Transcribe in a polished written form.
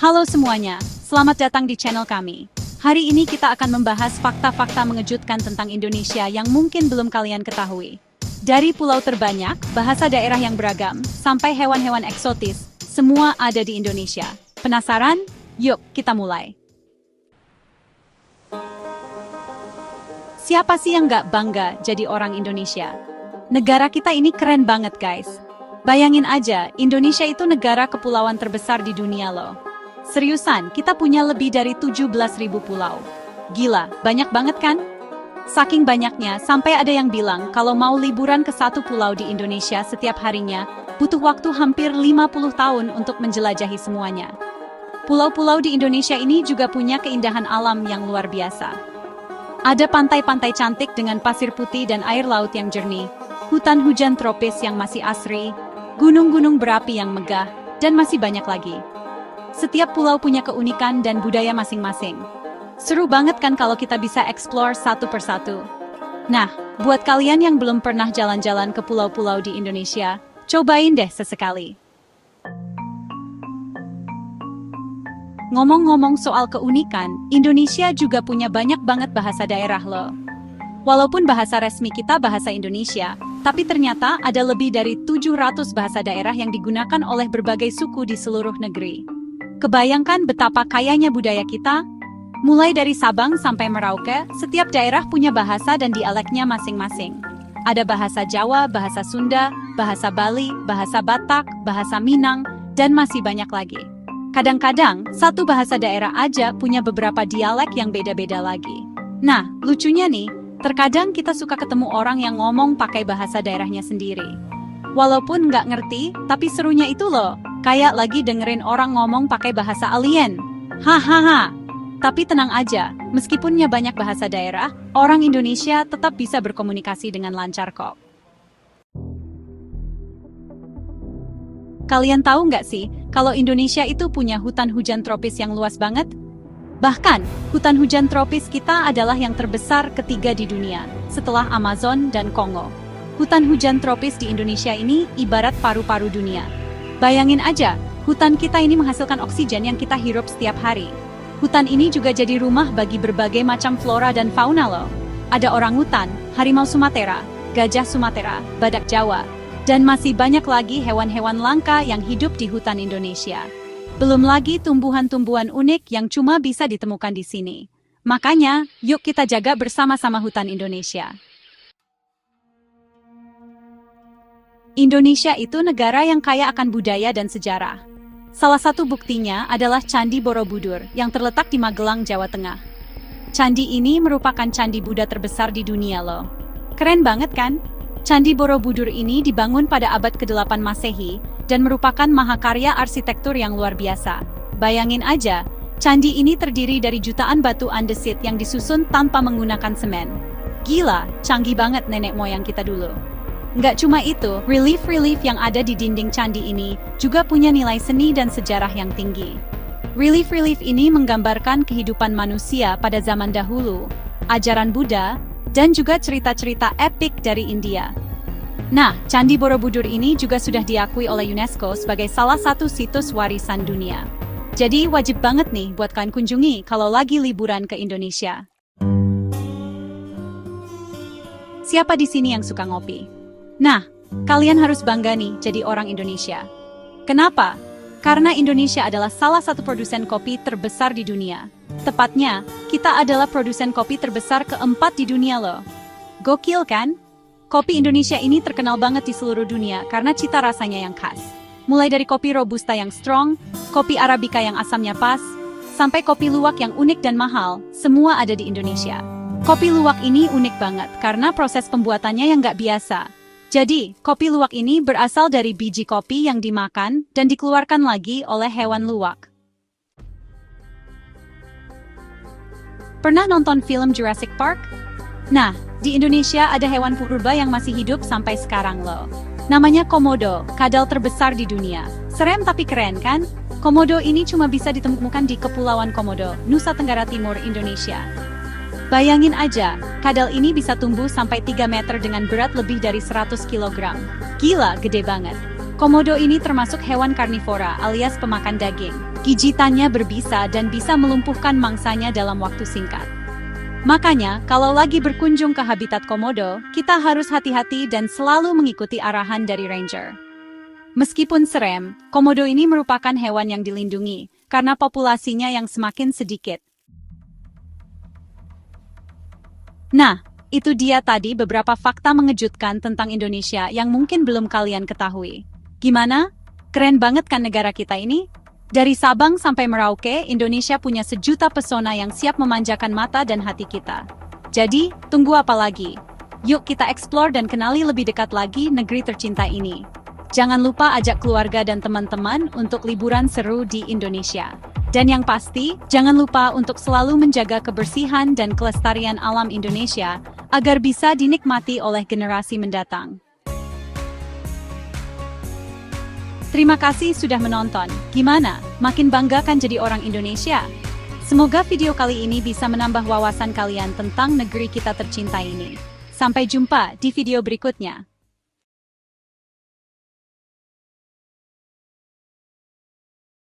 Halo semuanya, selamat datang di channel kami. Hari ini kita akan membahas fakta-fakta mengejutkan tentang Indonesia yang mungkin belum kalian ketahui. Dari pulau terbanyak, bahasa daerah yang beragam, sampai hewan-hewan eksotis, semua ada di Indonesia. Penasaran? Yuk, kita mulai. Siapa sih yang gak bangga jadi orang Indonesia? Negara kita ini keren banget guys. Bayangin aja, Indonesia itu negara kepulauan terbesar di dunia loh. Seriusan, kita punya lebih dari 17.000 pulau. Gila, banyak banget kan? Saking banyaknya, sampai ada yang bilang kalau mau liburan ke satu pulau di Indonesia setiap harinya, butuh waktu hampir 50 tahun untuk menjelajahi semuanya. Pulau-pulau di Indonesia ini juga punya keindahan alam yang luar biasa. Ada pantai-pantai cantik dengan pasir putih dan air laut yang jernih, hutan hujan tropis yang masih asri, gunung-gunung berapi yang megah, dan masih banyak lagi. Setiap pulau punya keunikan dan budaya masing-masing. Seru banget kan kalau kita bisa explore satu persatu. Nah, buat kalian yang belum pernah jalan-jalan ke pulau-pulau di Indonesia, cobain deh sesekali. Ngomong-ngomong soal keunikan, Indonesia juga punya banyak banget bahasa daerah loh. Walaupun bahasa resmi kita bahasa Indonesia, tapi ternyata ada lebih dari 700 bahasa daerah yang digunakan oleh berbagai suku di seluruh negeri. Kebayangkan betapa kayanya budaya kita? Mulai dari Sabang sampai Merauke, setiap daerah punya bahasa dan dialeknya masing-masing. Ada bahasa Jawa, bahasa Sunda, bahasa Bali, bahasa Batak, bahasa Minang, dan masih banyak lagi. Kadang-kadang, satu bahasa daerah aja punya beberapa dialek yang beda-beda lagi. Nah, lucunya nih, terkadang kita suka ketemu orang yang ngomong pakai bahasa daerahnya sendiri. Walaupun nggak ngerti, tapi serunya itu loh, kayak lagi dengerin orang ngomong pakai bahasa alien. Hahaha. Tapi tenang aja, meskipun banyak bahasa daerah, orang Indonesia tetap bisa berkomunikasi dengan lancar kok. Kalian tahu nggak sih, kalau Indonesia itu punya hutan hujan tropis yang luas banget? Bahkan, hutan hujan tropis kita adalah yang terbesar ketiga di dunia, setelah Amazon dan Kongo. Hutan hujan tropis di Indonesia ini ibarat paru-paru dunia. Bayangin aja, hutan kita ini menghasilkan oksigen yang kita hirup setiap hari. Hutan ini juga jadi rumah bagi berbagai macam flora dan fauna loh. Ada orangutan, harimau Sumatera, gajah Sumatera, badak Jawa, dan masih banyak lagi hewan-hewan langka yang hidup di hutan Indonesia. Belum lagi tumbuhan-tumbuhan unik yang cuma bisa ditemukan di sini. Makanya, yuk kita jaga bersama-sama hutan Indonesia. Indonesia itu negara yang kaya akan budaya dan sejarah. Salah satu buktinya adalah Candi Borobudur yang terletak di Magelang, Jawa Tengah. Candi ini merupakan candi Buddha terbesar di dunia loh. Keren banget kan? Candi Borobudur ini dibangun pada abad ke-8 Masehi dan merupakan mahakarya arsitektur yang luar biasa. Bayangin aja, candi ini terdiri dari jutaan batu andesit yang disusun tanpa menggunakan semen. Gila, canggih banget nenek moyang kita dulu. Nggak cuma itu, relief-relief yang ada di dinding candi ini juga punya nilai seni dan sejarah yang tinggi. Relief-relief ini menggambarkan kehidupan manusia pada zaman dahulu, ajaran Buddha, dan juga cerita-cerita epik dari India. Nah, Candi Borobudur ini juga sudah diakui oleh UNESCO sebagai salah satu situs warisan dunia. Jadi wajib banget nih buat kalian kunjungi kalau lagi liburan ke Indonesia. Siapa di sini yang suka ngopi? Nah, kalian harus bangga nih jadi orang Indonesia. Kenapa? Karena Indonesia adalah salah satu produsen kopi terbesar di dunia. Tepatnya, kita adalah produsen kopi terbesar keempat di dunia loh. Gokil kan? Kopi Indonesia ini terkenal banget di seluruh dunia karena cita rasanya yang khas. Mulai dari kopi Robusta yang strong, kopi Arabica yang asamnya pas, sampai kopi luwak yang unik dan mahal, semua ada di Indonesia. Kopi luwak ini unik banget karena proses pembuatannya yang nggak biasa. Jadi, kopi luwak ini berasal dari biji kopi yang dimakan dan dikeluarkan lagi oleh hewan luwak. Pernah nonton film Jurassic Park? Nah, di Indonesia ada hewan purba yang masih hidup sampai sekarang loh. Namanya Komodo, kadal terbesar di dunia. Serem tapi keren kan? Komodo ini cuma bisa ditemukan di Kepulauan Komodo, Nusa Tenggara Timur, Indonesia. Bayangin aja, kadal ini bisa tumbuh sampai 3 meter dengan berat lebih dari 100 kg. Gila, gede banget. Komodo ini termasuk hewan karnivora alias pemakan daging. Gigitannya berbisa dan bisa melumpuhkan mangsanya dalam waktu singkat. Makanya, kalau lagi berkunjung ke habitat komodo, kita harus hati-hati dan selalu mengikuti arahan dari ranger. Meskipun serem, komodo ini merupakan hewan yang dilindungi, karena populasinya yang semakin sedikit. Nah, itu dia tadi beberapa fakta mengejutkan tentang Indonesia yang mungkin belum kalian ketahui. Gimana? Keren banget kan negara kita ini? Dari Sabang sampai Merauke, Indonesia punya sejuta pesona yang siap memanjakan mata dan hati kita. Jadi, tunggu apa lagi? Yuk kita explore dan kenali lebih dekat lagi negeri tercinta ini. Jangan lupa ajak keluarga dan teman-teman untuk liburan seru di Indonesia. Dan yang pasti, jangan lupa untuk selalu menjaga kebersihan dan kelestarian alam Indonesia agar bisa dinikmati oleh generasi mendatang. Terima kasih sudah menonton. Gimana? Makin bangga kan jadi orang Indonesia? Semoga video kali ini bisa menambah wawasan kalian tentang negeri kita tercinta ini. Sampai jumpa di video berikutnya.